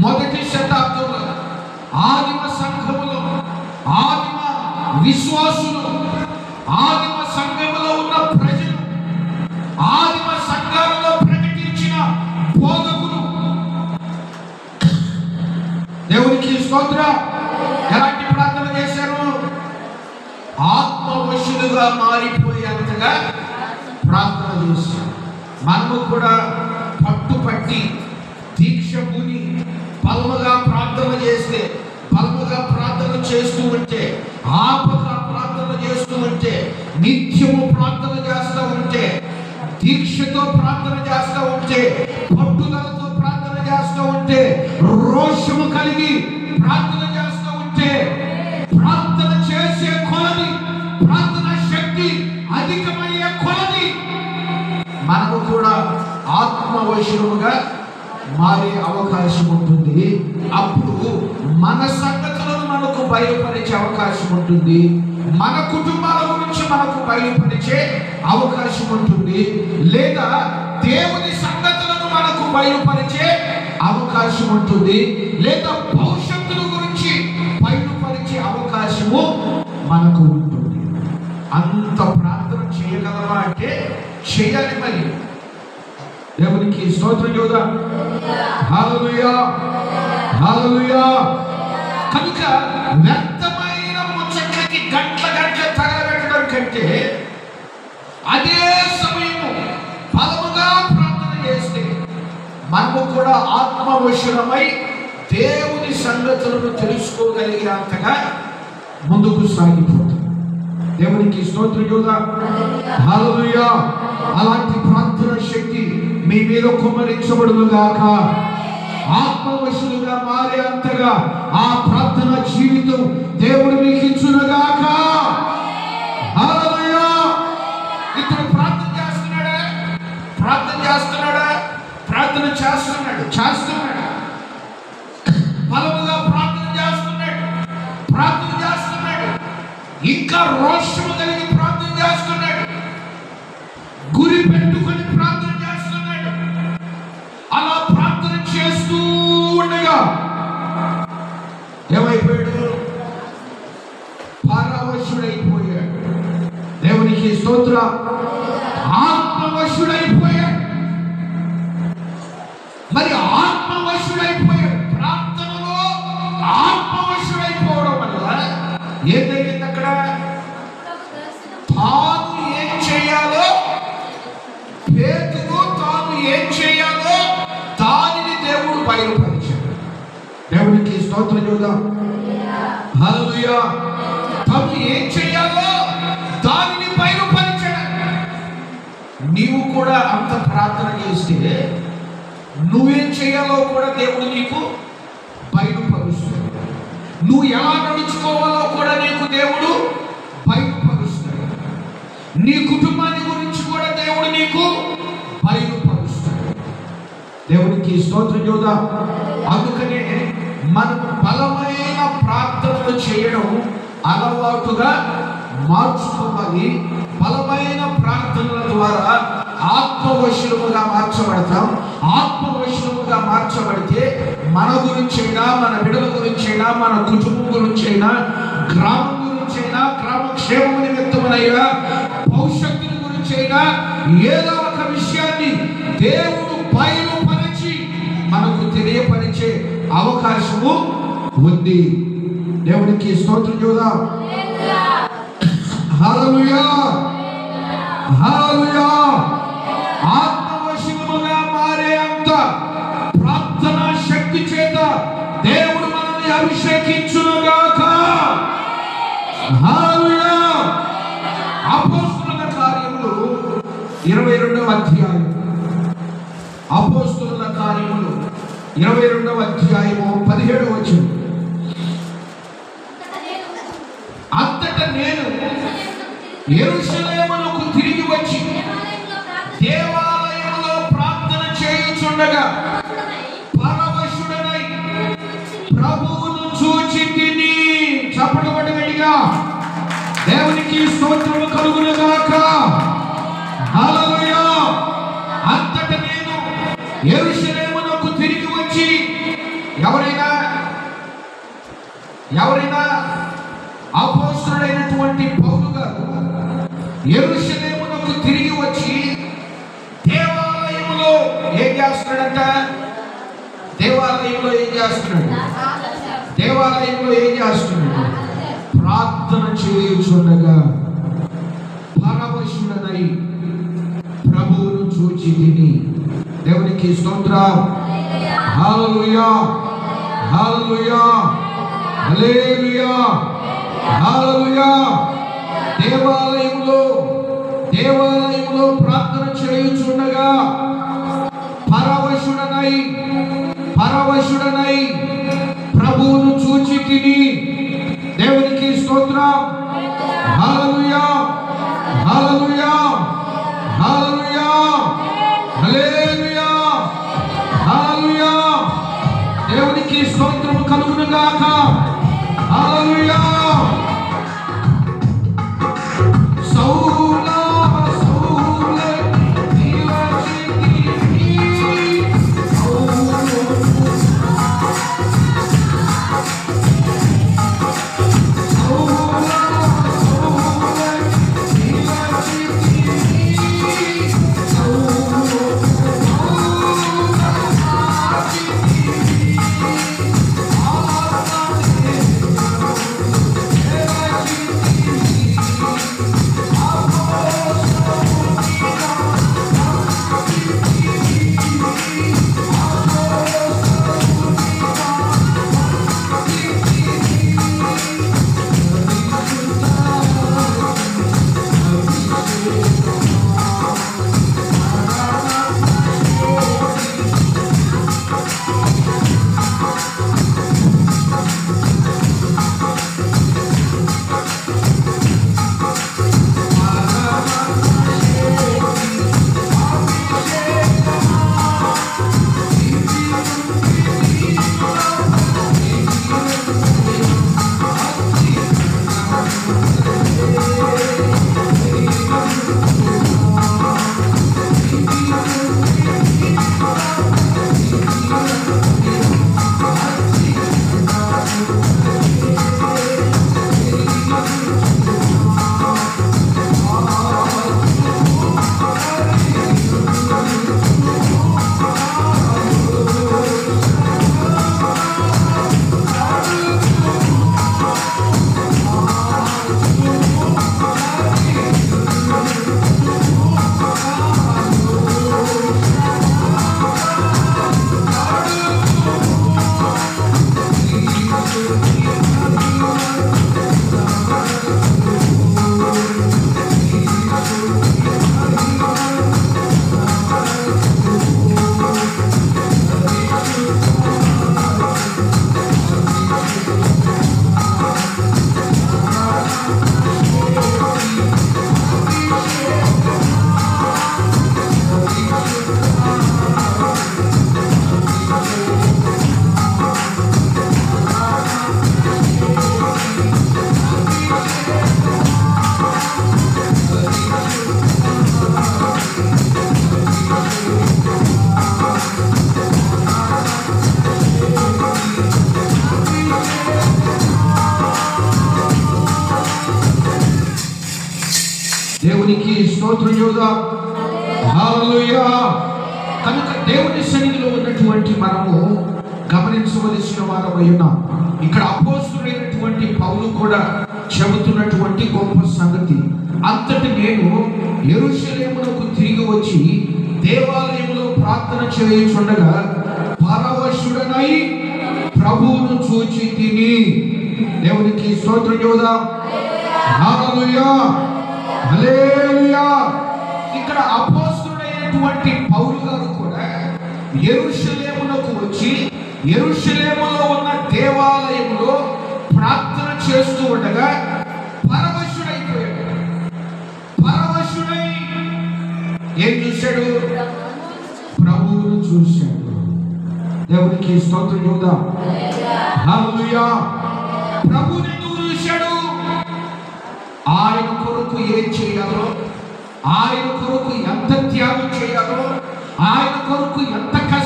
మొదటి శతాబ్దంలో ఆదిమ సంఘములో ఆదిమ విశ్వాసులు, ఆదిమ సంఘములో ఉన్న ప్రజలు, ఆదిమ సంఘాలలో ప్రకటించిన బోధకులు, దేవునికి స్తోత్రం, ఎలాంటి ప్రార్థన చేశారు? ఆత్మవశులుగా మారిపోయేంతగా ప్రార్థన చేశారు. మనము కూడా పట్టుపట్టి దీక్ష పూని బలముగా ప్రార్థన చేస్తే, బలముగా ప్రార్థన చేస్తూ ఉంటే, ఆపక ప్రార్థన చేస్తూ ఉంటే, నిత్యము ప్రార్థన చేస్తూ ఉంటే, దీక్షతో ప్రార్థన చేస్తూ ఉంటే, పట్టుదలతో ప్రార్థన చేస్తూ ఉంటే, రోషము కలిగి ప్రార్థన చేస్తూ ఉంటే, ప్రార్థన చేసే కొలది, ప్రార్థన శక్తి అధికమయ్యే కొలది మనము కూడా ఆత్మవశులుగా మారే అవకాశం ఉంటుంది. అప్పుడు మన సంగతులను మనకు బయలుపరిచే అవకాశం ఉంటుంది, మన కుటుంబాల గురించి మనకు బయలుపరిచే అవకాశం ఉంటుంది, లేదా దేవుని సంగతులను మనకు బయలుపరిచే అవకాశం ఉంటుంది, లేదా భవిష్యత్తుల గురించి బయలుపరిచే అవకాశము మనకు ఉంటుంది. అంత ప్రార్థన చేయగలమా అంటే చేయాలి. మరి దేవునికి స్తోత్రం యోదా. హల్లెలూయా, హల్లెలూయా. కనుక వ్యర్థమైన ముచ్చట్లకి గంటల గంటల తగలబెట్టడం కంటే అదే సమయము బలముగా ప్రార్థన చేస్తే మనము కూడా ఆత్మవశులమై దేవుని సంగతులను తెలుసుకోగలిగే అంతగా ముందుకు సాగిపోతాం. దేవునికి స్తోత్రం యోదా. హల్లెలూయా. అలాంటి ప్రార్థన శక్తి మీ మీద కుమ్మరించబడును గాక. ఆత్మవశులుగా మారే అంతగా ఆ ప్రార్థన జీవితం దేవుడు మీకు ఇచ్చును గాక. హల్లెలూయా. ఇతను ప్రార్థన చేస్తున్నాడా? ప్రార్థన చేస్తున్నాడా? ప్రార్థన చేస్తున్నాడు. బలముగా ప్రార్థన చేస్తున్నాడు. ఇంకా రోషము కలిగి ప్రార్థన చేస్తున్నాడు. గురి పెట్టుకొని ప్రార్థన చేస్తున్నాడు. అలా ప్రార్థన చేస్తూ ఉండగా ఏమైపోయాడు? పరవశుడైపోయాడు. దేవునికి స్తోత్రం. ఆత్మవశుడైపోయాడు. మరి ఆత్మవశుడైపోయాడు. ప్రార్థనలో ఆత్మవశుడైపోవడం వల్ల ఏం జరిగింది? అక్కడ తాను ఏం చేయాలో, పేతురు తాను ఏం చేయాలో దానిని దేవుడు బయలుపరిచాడు. దేవునికి స్తోత్రం చేద్దాం. హల్లెలూయా. తాను ఏం చేయాలో దానిని బయలుపరిచాడు. నీవు కూడా అంత ప్రార్థన చేస్తే నువ్వేం చేయాలో కూడా దేవుడు నీకు బయలుపరుస్తాడు. నువ్వు ఎలా నడుచుకోవాలో కూడా నీకు దేవుడు బయలుపరుస్తాడు. నీ కుటుంబాన్ని గురించి కూడా దేవుడు నీకు బయలుపరుస్తాడు. దేవునికి స్తోత్రం చేద్దాం. అందుకనే మనము బలమైన ప్రార్థనలు చేయడం అలవాటుగా మార్చుకోవాలి. బలమైన ప్రార్థనల ద్వారా ఆత్మవశులుగా మార్చబడతాం. ఆత్మవశులుగా మార్చబడితే మన గురించైనా, మన బిడ్డల గురించైనా, మన కుటుంబం గురించైనా, గ్రామం గురించైనా, గ్రామ క్షేమం నిమిత్తమునైనా, భవిష్యత్తు గురించైనా ఏదో ఒక విషయాన్ని దేవుడు బయలుపరిచి మనకు తెలియపరిచే అవకాశము ఉంది. దేవునికి స్తోత్రం చేద్దాం. హల్లెలూయా, హల్లెలూయా. ఆత్మవశులుగా మారే అంత ప్రార్థనా శక్తి చేత దేవుడు మనల్ని అభిషేకించునుగాక. హల్లెలూయా. అపోస్తలుల కార్యములు 22వ అధ్యాయం. అపోస్తలుల కార్యములు 22వ అధ్యాయము 17వ వచనం. అంతట నేను యెరూషలేమునకు తిరిగి వచ్చి దేవాలయంలో ప్రార్థన చేయుచుండగా పరవశుడనై ప్రభువును చూచి తిని. చప్పట్లు కొట్టి గట్టిగా దేవునికి స్తోత్రము కలుగును గాక. హల్లెలూయా. అంతట నేను యెరూషలేమునకు తిరిగి వచ్చి ఎవరైనా అపోస్తలుడైనటువంటి పౌలు గారు యెరూషలేమునకు తిరిగి వచ్చి దేవాలయంలో ఏం చేస్తున్నాడంట? దేవాలయంలో ఏం చేస్తున్నాడు? ప్రార్థన చేయుచుండగా పరవశుడనై ప్రభువును చూచి తిని. దేవునికి స్తోత్రం. హల్లెలూయా, హల్లెలూయా, హల్లెలూయా, హల్లెలూయా. దేవాలయంలో ప్రార్థన చేయుచుండగా పరవశుడనై ప్రభువును చూచి తిని. దేవునికి స్తోత్రం. హల్లెలూయా, హల్లెలూయా, హల్లెలూయా, హల్లెలూయా, హల్లెలూయా. దేవునికి స్తోత్రం కలుగును గాక. హల్లెలూయా. దేవునికి స్తోత్రం చెబుదాం. హల్లెలూయా. కనుక దేవుని సన్నిధిలో ఉన్నటువంటి మనము గమనించవలసిన వారమై ఉన్నాం. ఇక్కడ అపోస్తలుడైనటువంటి పౌలు కూడా చెబుతున్నటువంటి గొప్ప సంగతి. అంతటి నేను యెరూషలేమునకు తిరిగి వచ్చి దేవాలయంలో ప్రార్థన చేయుచుండగా పరవశుడనై ప్రభువును చూచి తిని. దేవునికి స్తోత్రం చెబుదాం. హల్లెలూయా, హల్లెలూయా. ఇక్కడ అపోస్తలుడైనటువంటి పౌలు గారు కూడా యెరూషలేమునకు వచ్చి యెరూషలేములో ఉన్న దేవాలయంలో ప్రార్థన చేస్తూ ఉండగా పరవశుడైపోయాడు. పరవశుడై ఏం చూశాడు? ప్రభువును చూశాడు. దేవునికి స్తోత్రం చెబుదాం. హల్లెలూయా. ప్రభువుని ఎందుకు చూశాడు? ఆయన కొరకు ఏం చేయాలో, ఆయన కొరకు ఎంత త్యాగం చేయాలో, ఆయన కొరకు ఎంత కష్టం